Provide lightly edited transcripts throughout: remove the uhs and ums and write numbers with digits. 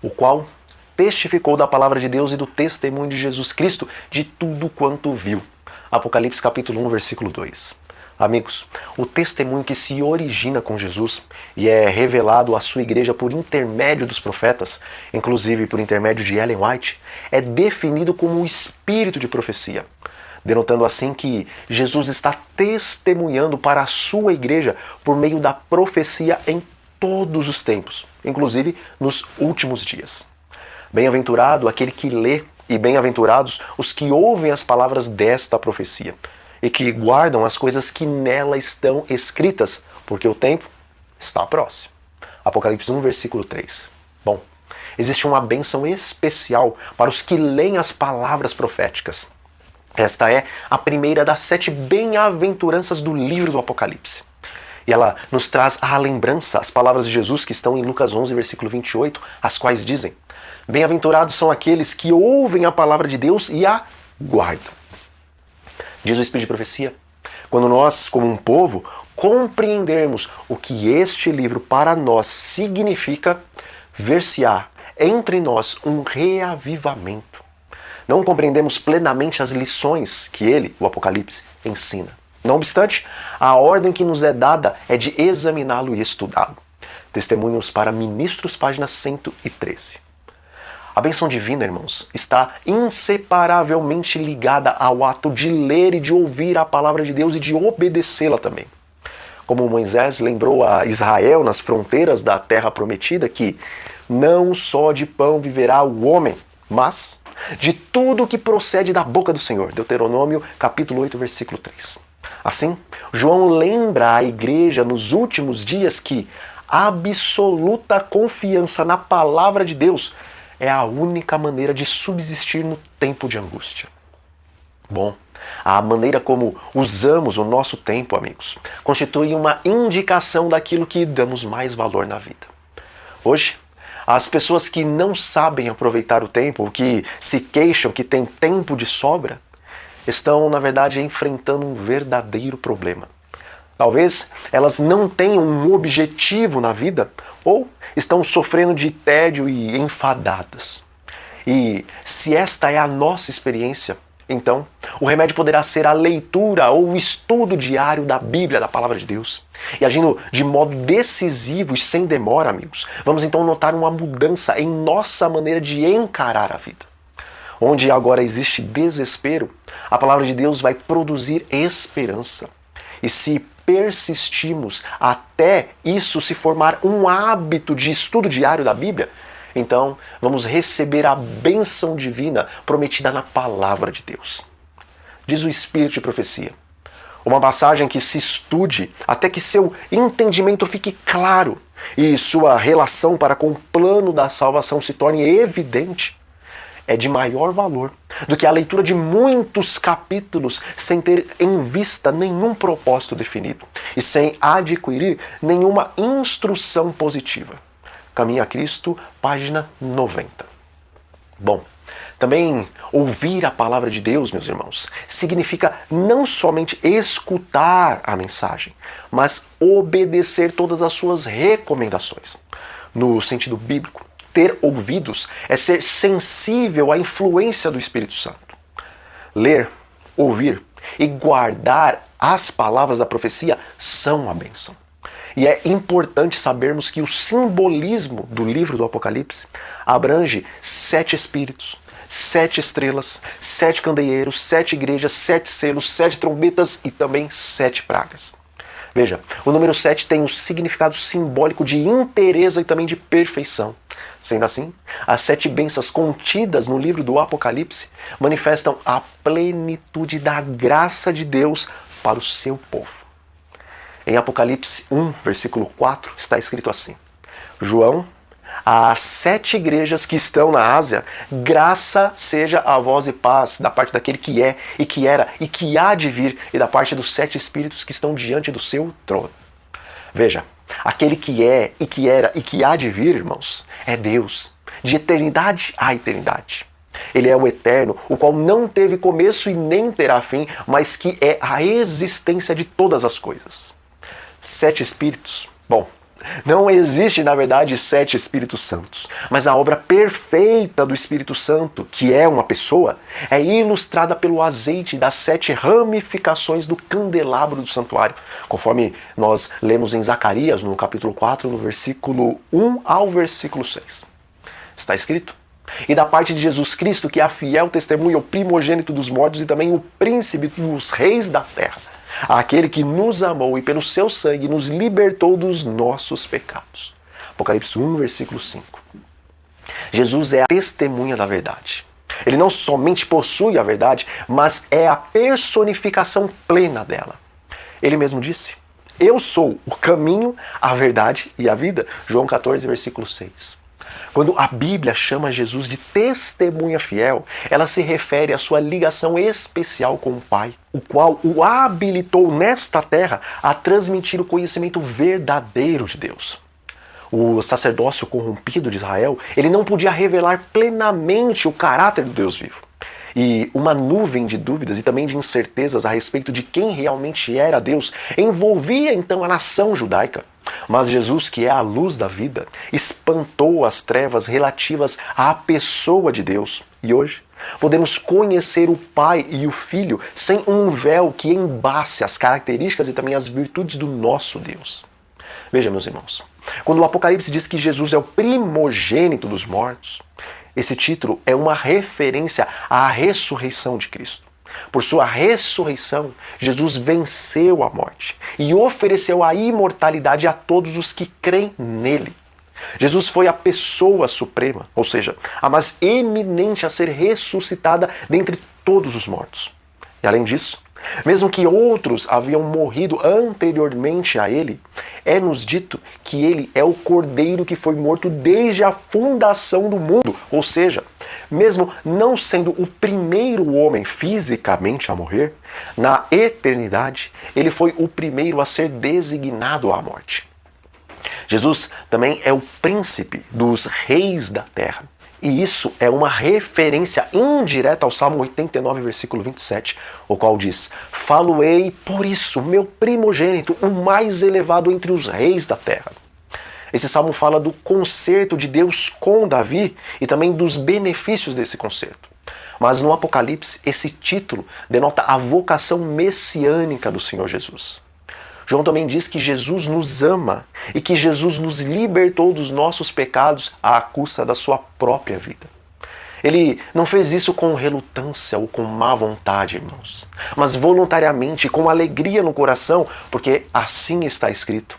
o qual testificou da palavra de Deus e do testemunho de Jesus Cristo de tudo quanto viu. Apocalipse capítulo 1, versículo 2. Amigos, o testemunho que se origina com Jesus e é revelado à sua igreja por intermédio dos profetas, inclusive por intermédio de Ellen White, é definido como o espírito de profecia, denotando assim que Jesus está testemunhando para a sua igreja por meio da profecia em todos os tempos, inclusive nos últimos dias. Bem-aventurado aquele que lê e bem-aventurados os que ouvem as palavras desta profecia e que guardam as coisas que nela estão escritas, porque o tempo está próximo. Apocalipse 1, versículo 3. Bom, existe uma bênção especial para os que leem as palavras proféticas. Esta é a primeira das 7 bem-aventuranças do livro do Apocalipse. E ela nos traz à lembrança as palavras de Jesus que estão em Lucas 11, versículo 28, as quais dizem: bem-aventurados são aqueles que ouvem a palavra de Deus e a guardam. Diz o Espírito de Profecia, quando nós, como um povo, compreendermos o que este livro para nós significa, ver-se-á entre nós um reavivamento. Não compreendemos plenamente as lições que ele, o Apocalipse, ensina. Não obstante, a ordem que nos é dada é de examiná-lo e estudá-lo. Testemunhos para Ministros, página 113. A bênção divina, irmãos, está inseparavelmente ligada ao ato de ler e de ouvir a palavra de Deus e de obedecê-la também. Como Moisés lembrou a Israel nas fronteiras da terra prometida que não só de pão viverá o homem, mas de tudo que procede da boca do Senhor. Deuteronômio capítulo 8, versículo 3. Assim, João lembra à igreja nos últimos dias que absoluta confiança na palavra de Deus é a única maneira de subsistir no tempo de angústia. Bom, a maneira como usamos o nosso tempo, amigos, constitui uma indicação daquilo que damos mais valor na vida. Hoje, as pessoas que não sabem aproveitar o tempo, ou que se queixam que têm tempo de sobra, estão, na verdade, enfrentando um verdadeiro problema. Talvez elas não tenham um objetivo na vida ou estão sofrendo de tédio e enfadadas. E se esta é a nossa experiência, então o remédio poderá ser a leitura ou o estudo diário da Bíblia, da Palavra de Deus. E agindo de modo decisivo e sem demora, amigos, vamos então notar uma mudança em nossa maneira de encarar a vida. Onde agora existe desespero, a Palavra de Deus vai produzir esperança. E se persistimos até isso se formar um hábito de estudo diário da Bíblia, então vamos receber a bênção divina prometida na palavra de Deus. Diz o Espírito de Profecia, uma passagem que se estude até que seu entendimento fique claro e sua relação para com o plano da salvação se torne evidente, é de maior valor do que a leitura de muitos capítulos sem ter em vista nenhum propósito definido e sem adquirir nenhuma instrução positiva. Caminho a Cristo, página 90. Bom, também ouvir a palavra de Deus, meus irmãos, significa não somente escutar a mensagem, mas obedecer todas as suas recomendações. No sentido bíblico, ter ouvidos é ser sensível à influência do Espírito Santo. Ler, ouvir e guardar as palavras da profecia são a bênção. E é importante sabermos que o simbolismo do livro do Apocalipse abrange 7 espíritos, 7 estrelas, 7 candeeiros, 7 igrejas, 7 selos, 7 trombetas e também 7 pragas. Veja, o número 7 tem um significado simbólico de inteireza e também de perfeição. Sendo assim, as 7 bênçãos contidas no livro do Apocalipse manifestam a plenitude da graça de Deus para o seu povo. Em Apocalipse 1, versículo 4, está escrito assim: João, às 7 igrejas que estão na Ásia, graça seja a vós e paz da parte daquele que é, e que era, e que há de vir, e da parte dos 7 espíritos que estão diante do seu trono. Veja, aquele que é, e que era, e que há de vir, irmãos, é Deus, de eternidade a eternidade. Ele é o eterno, o qual não teve começo e nem terá fim, mas que é a existência de todas as coisas. 7 espíritos, bom, Não existe, na verdade, 7 Espíritos Santos, mas a obra perfeita do Espírito Santo, que é uma pessoa, é ilustrada pelo azeite das 7 ramificações do candelabro do santuário, conforme nós lemos em Zacarias, no capítulo 4, no versículo 1 ao versículo 6. Está escrito: e da parte de Jesus Cristo, que é a fiel testemunha, o primogênito dos mortos e também o príncipe dos reis da terra, aquele que nos amou e pelo seu sangue nos libertou dos nossos pecados. Apocalipse 1, versículo 5. Jesus é a testemunha da verdade. Ele não somente possui a verdade, mas é a personificação plena dela. Ele mesmo disse: eu sou o caminho, a verdade e a vida. João 14, versículo 6. Quando a Bíblia chama Jesus de testemunha fiel, ela se refere à sua ligação especial com o Pai, o qual o habilitou nesta terra a transmitir o conhecimento verdadeiro de Deus. O sacerdócio corrompido de Israel, ele não podia revelar plenamente o caráter do Deus vivo. E uma nuvem de dúvidas e também de incertezas a respeito de quem realmente era Deus envolvia então a nação judaica. Mas Jesus, que é a luz da vida, espantou as trevas relativas à pessoa de Deus. E hoje podemos conhecer o Pai e o Filho sem um véu que embace as características e também as virtudes do nosso Deus. Veja, meus irmãos, quando o Apocalipse diz que Jesus é o primogênito dos mortos, esse título é uma referência à ressurreição de Cristo. Por sua ressurreição, Jesus venceu a morte e ofereceu a imortalidade a todos os que creem nele. Jesus foi a pessoa suprema, ou seja, a mais eminente a ser ressuscitada dentre todos os mortos. E além disso, mesmo que outros haviam morrido anteriormente a ele, é-nos dito que ele é o Cordeiro que foi morto desde a fundação do mundo. Ou seja, mesmo não sendo o primeiro homem fisicamente a morrer, na eternidade, ele foi o primeiro a ser designado à morte. Jesus também é o príncipe dos reis da terra. E isso é uma referência indireta ao Salmo 89, versículo 27, o qual diz: falo-ei por isso, meu primogênito, o mais elevado entre os reis da terra. Esse salmo fala do concerto de Deus com Davi e também dos benefícios desse concerto. Mas no Apocalipse, esse título denota a vocação messiânica do Senhor Jesus. João também diz que Jesus nos ama e que Jesus nos libertou dos nossos pecados à custa da sua própria vida. Ele não fez isso com relutância ou com má vontade, irmãos, mas voluntariamente, com alegria no coração, porque assim está escrito,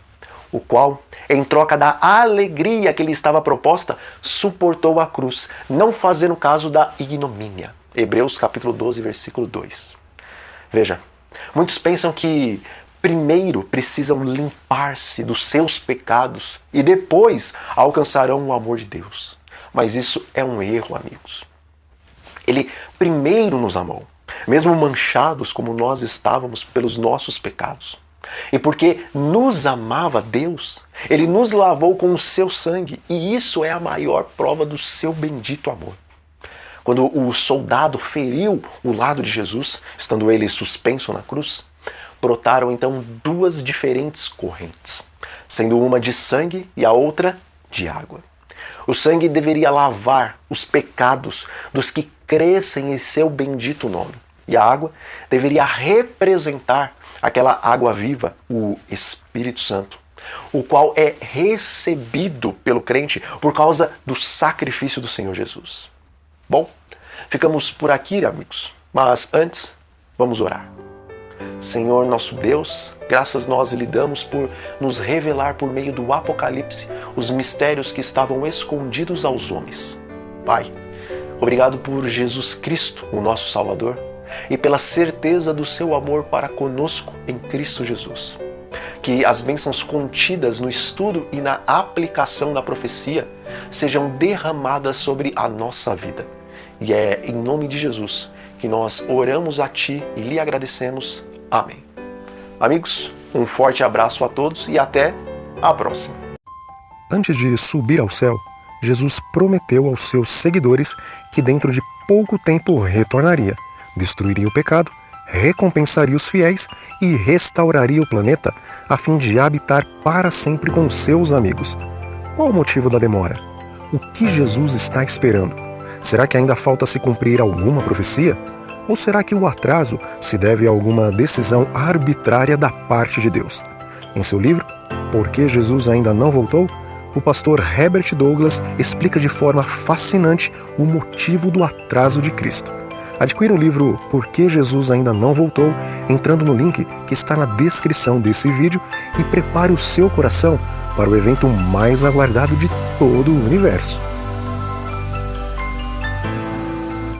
o qual, em troca da alegria que lhe estava proposta, suportou a cruz, não fazendo caso da ignomínia. Hebreus capítulo 12, versículo 2. Veja, muitos pensam que primeiro precisam limpar-se dos seus pecados e depois alcançarão o amor de Deus. Mas isso é um erro, amigos. Ele primeiro nos amou, mesmo manchados como nós estávamos pelos nossos pecados. E porque nos amava Deus, Ele nos lavou com o seu sangue, e isso é a maior prova do seu bendito amor. Quando o soldado feriu o lado de Jesus, estando ele suspenso na cruz, brotaram então duas diferentes correntes, sendo uma de sangue e a outra de água. O sangue deveria lavar os pecados dos que crescem em seu bendito nome, e a água deveria representar aquela água viva, o Espírito Santo, o qual é recebido pelo crente por causa do sacrifício do Senhor Jesus. Bom, ficamos por aqui, amigos, mas antes, vamos orar. Senhor nosso Deus, graças nós lhe damos por nos revelar por meio do Apocalipse os mistérios que estavam escondidos aos homens. Pai, obrigado por Jesus Cristo, o nosso Salvador, e pela certeza do seu amor para conosco em Cristo Jesus. Que as bênçãos contidas no estudo e na aplicação da profecia sejam derramadas sobre a nossa vida. E é em nome de Jesus que nós oramos a Ti e lhe agradecemos. Amém. Amigos, um forte abraço a todos e até a próxima. Antes de subir ao céu, Jesus prometeu aos seus seguidores que dentro de pouco tempo retornaria, destruiria o pecado, recompensaria os fiéis e restauraria o planeta a fim de habitar para sempre com seus amigos. Qual o motivo da demora? O que Jesus está esperando? Será que ainda falta se cumprir alguma profecia? Ou será que o atraso se deve a alguma decisão arbitrária da parte de Deus? Em seu livro, Por que Jesus ainda não voltou?, o pastor Herbert Douglas explica de forma fascinante o motivo do atraso de Cristo. Adquira o livro Por que Jesus ainda não voltou entrando no link que está na descrição desse vídeo e prepare o seu coração para o evento mais aguardado de todo o universo.